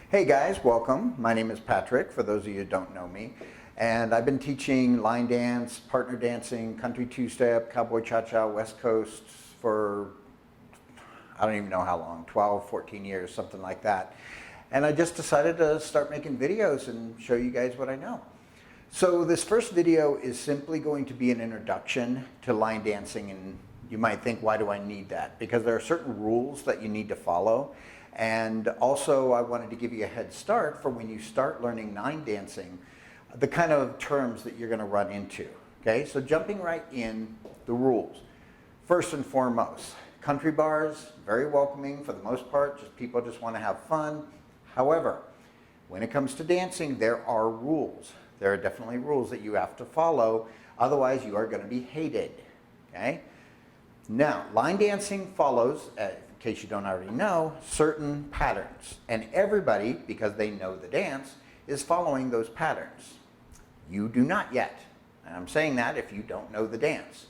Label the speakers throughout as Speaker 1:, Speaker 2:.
Speaker 1: Hey guys, welcome. My name is Patrick, for those of you who don't know me. And I've been teaching line dance, partner dancing, country two-step, cowboy cha-cha, West Coast for, I don't even know how long, 12, 14 years, something like that. And I just decided to start making videos and show you guys what I know. So this first video is simply going to be an introduction to line dancing, and you might think, why do I need that? Because there are certain rules that you need to follow. And also I wanted to give you a head start for when you start learning line dancing, the kind of terms that you're going to run into. Okay, so jumping right in, the rules. First and foremost, country bars, very welcoming for the most part, people just want to have fun. However, when it comes to dancing, there are rules. There are definitely rules that you have to follow, otherwise you are going to be hated. Okay? Now, line dancing follows, in case you don't already know, certain patterns. And everybody, because they know the dance, is following those patterns. You do not yet. And I'm saying that if you don't know the dance.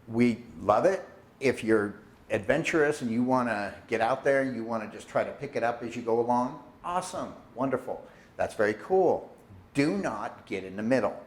Speaker 1: We love it if you're adventurous and you want to get out there and you want to just try to pick it up as you go along. Awesome, wonderful. That's very cool. Do not get in the middle.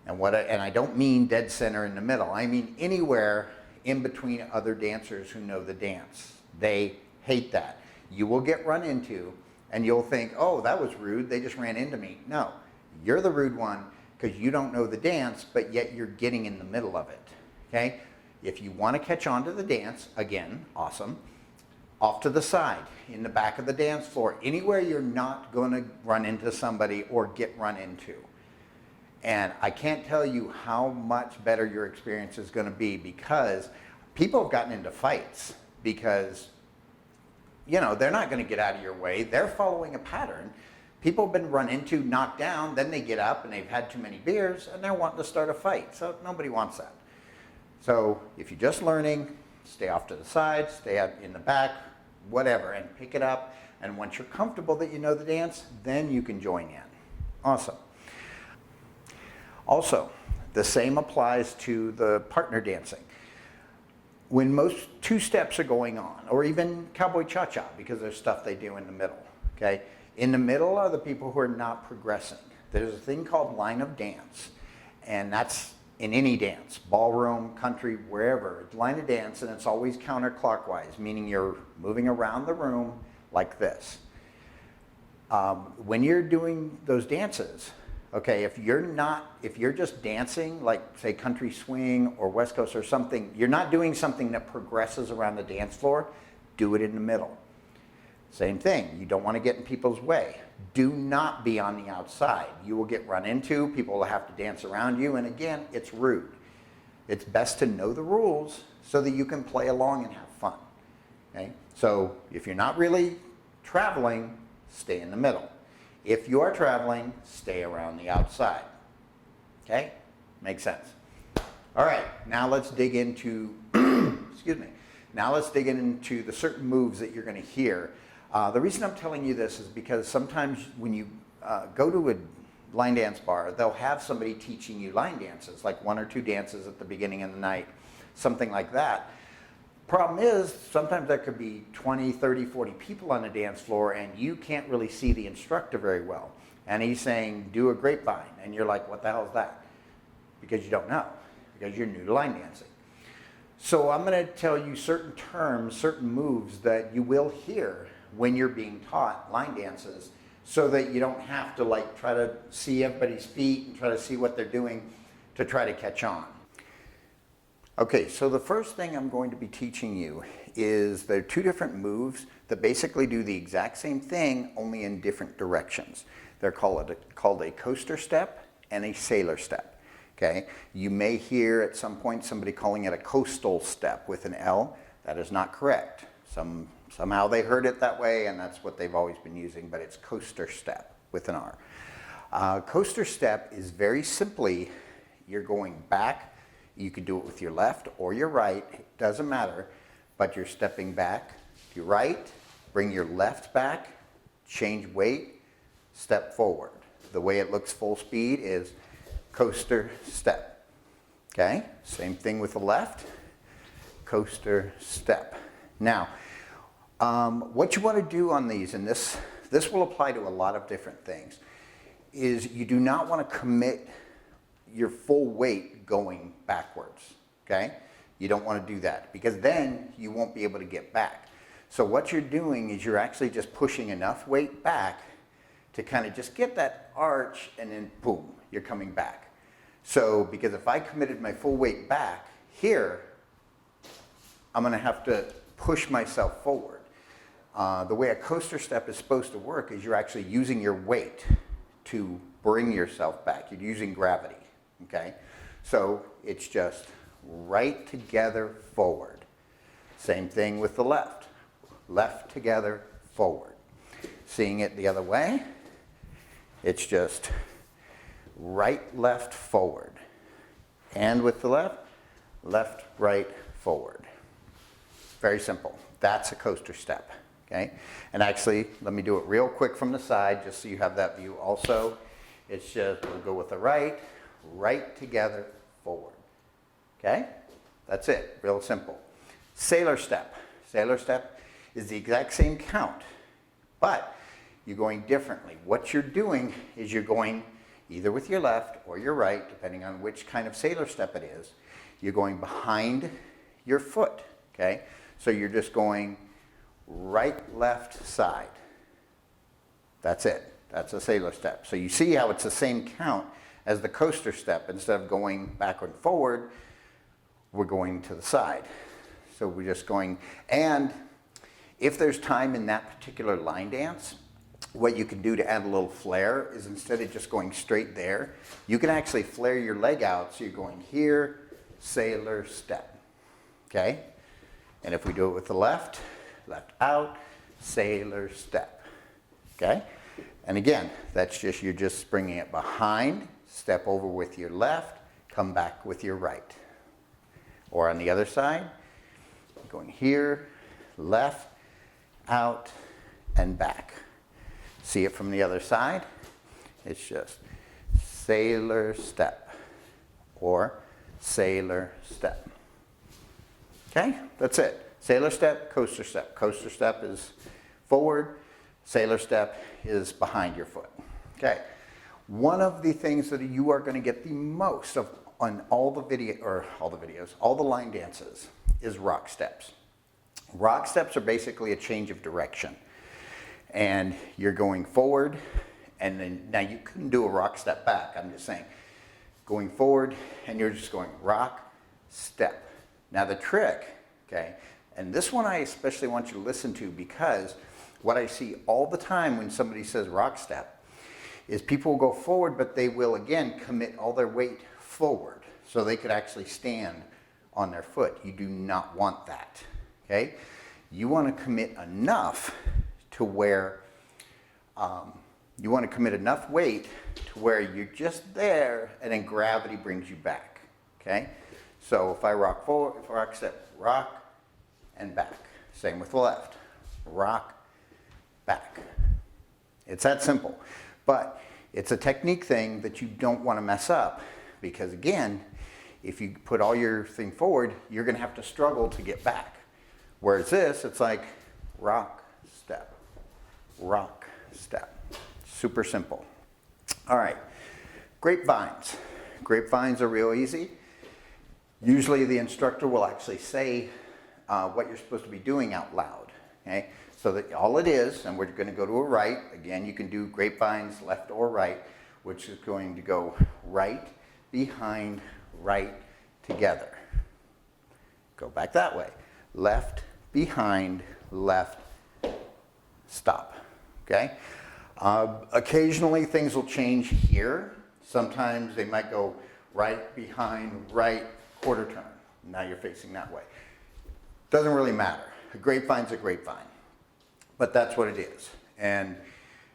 Speaker 1: And I don't mean dead center in the middle. I mean anywhere in between other dancers who know the dance. They hate that. You will get run into and you'll think, oh, that was rude, they just ran into me. No, you're the rude one because you don't know the dance, but yet you're getting in the middle of it. Okay? If you want to catch on to the dance, again, awesome, off to the side, in the back of the dance floor, anywhere you're not going to run into somebody or get run into. And I can't tell you how much better your experience is going to be, because people have gotten into fights because, you know, they're not going to get out of your way. They're following a pattern. People have been run into, knocked down, then they get up and they've had too many beers and they're wanting to start a fight. So nobody wants that. So if you're just learning, stay off to the side, stay out in the back, whatever, and pick it up. And once you're comfortable that you know the dance, then you can join in. Awesome. Also, the same applies to the partner dancing. When most two steps are going on, or even cowboy cha-cha, because there's stuff they do in the middle, okay? In the middle are the people who are not progressing. There's a thing called line of dance, and that's in any dance, ballroom, country, wherever. It's line of dance, and it's always counterclockwise, meaning you're moving around the room like this. When you're doing those dances, okay, if you're just dancing, like say country swing or West Coast or something, you're not doing something that progresses around the dance floor, do it in the middle. Same thing, you don't want to get in people's way. Do not be on the outside. You will get run into, people will have to dance around you, and again, it's rude. It's best to know the rules so that you can play along and have fun. Okay? So if you're not really traveling, stay in the middle. If you are traveling, stay around the outside. Okay? Makes sense. All right, now let's dig into, excuse me, now let's dig into the certain moves that you're going to hear. The reason I'm telling you this is because sometimes when you go to a line dance bar, they'll have somebody teaching you line dances, like 1 or 2 dances at the beginning of the night, something like that. Problem is, sometimes there could be 20, 30, 40 people on the dance floor and you can't really see the instructor very well. And he's saying, do a grapevine. And you're like, what the hell is that? Because you don't know, because you're new to line dancing. So I'm going to tell you certain terms, certain moves that you will hear when you're being taught line dances, so that you don't have to like try to see everybody's feet and try to see what they're doing to try to catch on. Okay, so the first thing I'm going to be teaching you is there are 2 different moves that basically do the exact same thing, only in different directions. They're called a coaster step and a sailor step. Okay, you may hear at some point somebody calling it a coastal step with an L. That is not correct. Somehow they heard it that way, and that's what they've always been using, but it's coaster step with an R. Coaster step is very simply, you're going back. You could do it with your left or your right, it doesn't matter, but you're stepping back to your right, bring your left back, change weight, step forward. The way it looks full speed is coaster step. Okay, same thing with the left, coaster step. Now, what you want to do on these in this this will apply to a lot of different things, is you do not want to commit your full weight going backwards, okay? You don't want to do that because then you won't be able to get back. So what you're doing is you're actually just pushing enough weight back to kind of just get that arch, and then boom, you're coming back. So because if I committed my full weight back here, I'm going to have to push myself forward. The way a coaster step is supposed to work is you're actually using your weight to bring yourself back. You're using gravity, okay? So it's just right together, forward. Same thing with the left. Left together, forward. Seeing it the other way, it's just right, left, forward. And with the left, left, right, forward. Very simple. That's a coaster step, okay? And actually, let me do it real quick from the side just so you have that view also. It's just, we'll go with the right, right together, forward. Okay? That's it, real simple. Sailor step. Sailor step is the exact same count, but you're going differently. What you're doing is you're going either with your left or your right, depending on which kind of sailor step it is. You're going behind your foot, okay? So you're just going right, left, side. That's it. That's a sailor step. So you see how it's the same count as the coaster step. Instead of going backward and forward, we're going to the side. So we're just going, and if there's time in that particular line dance, what you can do to add a little flair is instead of just going straight there, you can actually flare your leg out. So you're going here, sailor step, okay? And if we do it with the left, left out, sailor step, okay? And again, that's just, you're just bringing it behind, step over with your left, come back with your right. Or on the other side, going here, left, out, and back. See it from the other side? It's just sailor step or sailor step. Okay, that's it. Sailor step, coaster step. Coaster step is forward, sailor step is behind your foot. Okay, one of the things that you are going to get the most of on all the videos, all the line dances is rock steps. Rock steps are basically a change of direction. And you're going forward, and then now you couldn't do a rock step back, I'm just saying. Going forward, and you're just going rock, step. Now the trick, okay, and this one I especially want you to listen to because what I see all the time when somebody says rock step is people will go forward, but they will again commit all their weight forward so they could actually stand on their foot. You do not want that, okay? You want to commit enough to where you want to commit enough weight to where you're just there and then gravity brings you back, okay? So if I rock forward, if I rock step, rock and back. Same with the left, rock, back. It's that simple, but it's a technique thing that you don't want to mess up because again, if you put all your thing forward, you're going to have to struggle to get back. Whereas this, it's like rock, step, rock, step. Super simple. All right, grapevines. Grapevines are real easy. Usually the instructor will actually say what you're supposed to be doing out loud, okay? So that all it is, and we're going to go to a right. Again, you can do grapevines left or right, which is going to go right, behind, right, together. Go back that way. Left, behind, left, stop, okay? Occasionally things will change here. Sometimes they might go right, behind, right, quarter turn. Now you're facing that way. Doesn't really matter. A grapevine's a grapevine, but that's what it is. And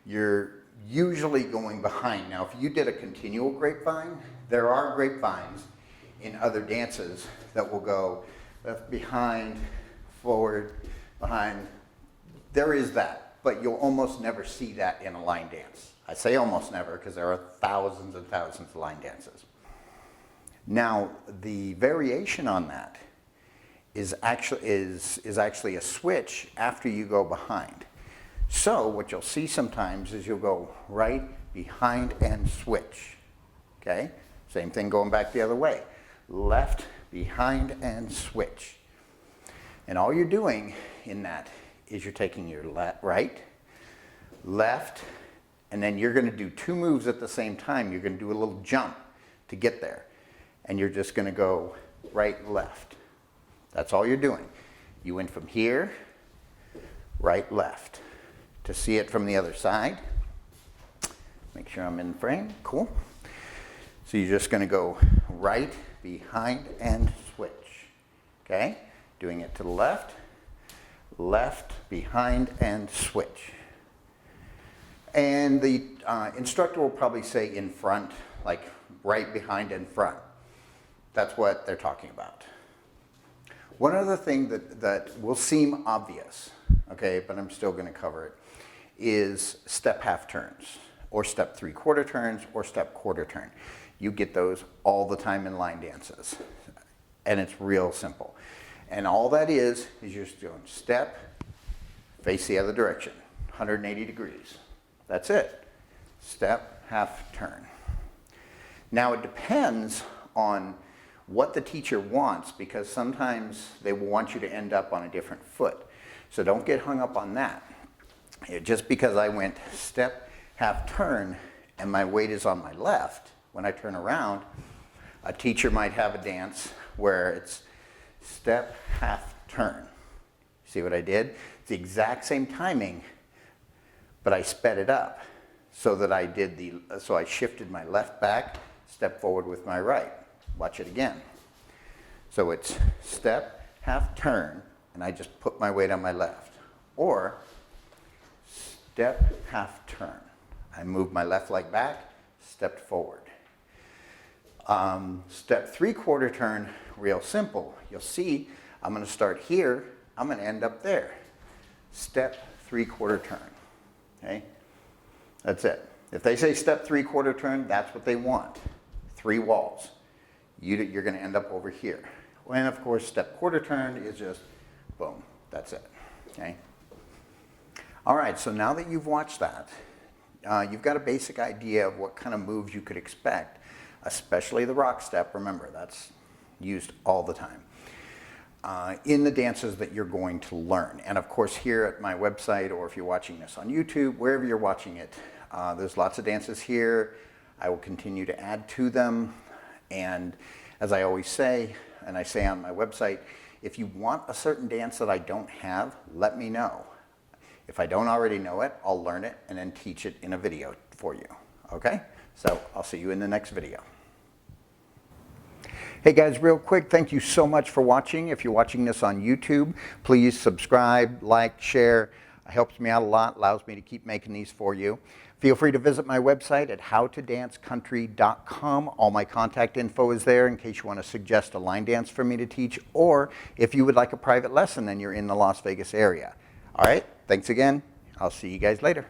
Speaker 1: you're usually going behind. Now, if you did a continual grapevine, there are grapevines in other dances that will go left, behind, forward, behind. There is that, but you'll almost never see that in a line dance. I say almost never because there are thousands and thousands of line dances. Now, the variation on that is actually a switch after you go behind. So what you'll see sometimes is you'll go right, behind, and switch. Okay? Same thing going back the other way. Left, behind, and switch. And all you're doing in that is you're taking your right, left, and then you're going to do two moves at the same time. You're going to do a little jump to get there. And you're just going to go right, left. That's all you're doing. You went from here, right, left. To see it from the other side, make sure I'm in frame. Cool. So you're just going to go right, behind, and switch. Okay? Doing it to the left, left, behind, and switch. And the instructor will probably say in front, like right, behind, and front. That's what they're talking about. One other thing that will seem obvious, okay, but I'm still going to cover it, is step half turns, or step 3/4 turns, or step quarter turn. You get those all the time in line dances, and it's real simple. And all that is you're just going step, face the other direction, 180 degrees. That's it. Step, half turn. Now it depends on what the teacher wants, because sometimes they will want you to end up on a different foot. So don't get hung up on that. Just because I went step, half turn, and my weight is on my left, when I turn around, a teacher might have a dance where it's step, half turn. See what I did? It's the exact same timing, but I sped it up so that I shifted my left back, step forward with my right. Watch it again. So it's step, half turn, and I just put my weight on my left. Or step, half turn. I move my left leg back, stepped forward. Step 3/4 turn, real simple. You'll see I'm going to start here, I'm going to end up there. Step 3/4 turn. Okay? That's it. If they say step 3/4 turn, that's what they want. 3 walls. You're going to end up over here. And of course, step quarter turn is just boom. That's it. Okay? All right, so now that you've watched that, you've got a basic idea of what kind of moves you could expect, especially the rock step. Remember, that's used all the time in the dances that you're going to learn. And of course, here at my website, or if you're watching this on YouTube, wherever you're watching it, there's lots of dances here. I will continue to add to them. And as I always say, and I say on my website, if you want a certain dance that I don't have, let me know. If I don't already know it, I'll learn it and then teach it in a video for you. Okay? So I'll see you in the next video. Hey guys, real quick, thank you so much for watching. If you're watching this on YouTube, please subscribe, like, share. It helps me out a lot, allows me to keep making these for you. Feel free to visit my website at howtodancecountry.com. All my contact info is there in case you want to suggest a line dance for me to teach, or if you would like a private lesson and you're in the Las Vegas area. All right, thanks again. I'll see you guys later.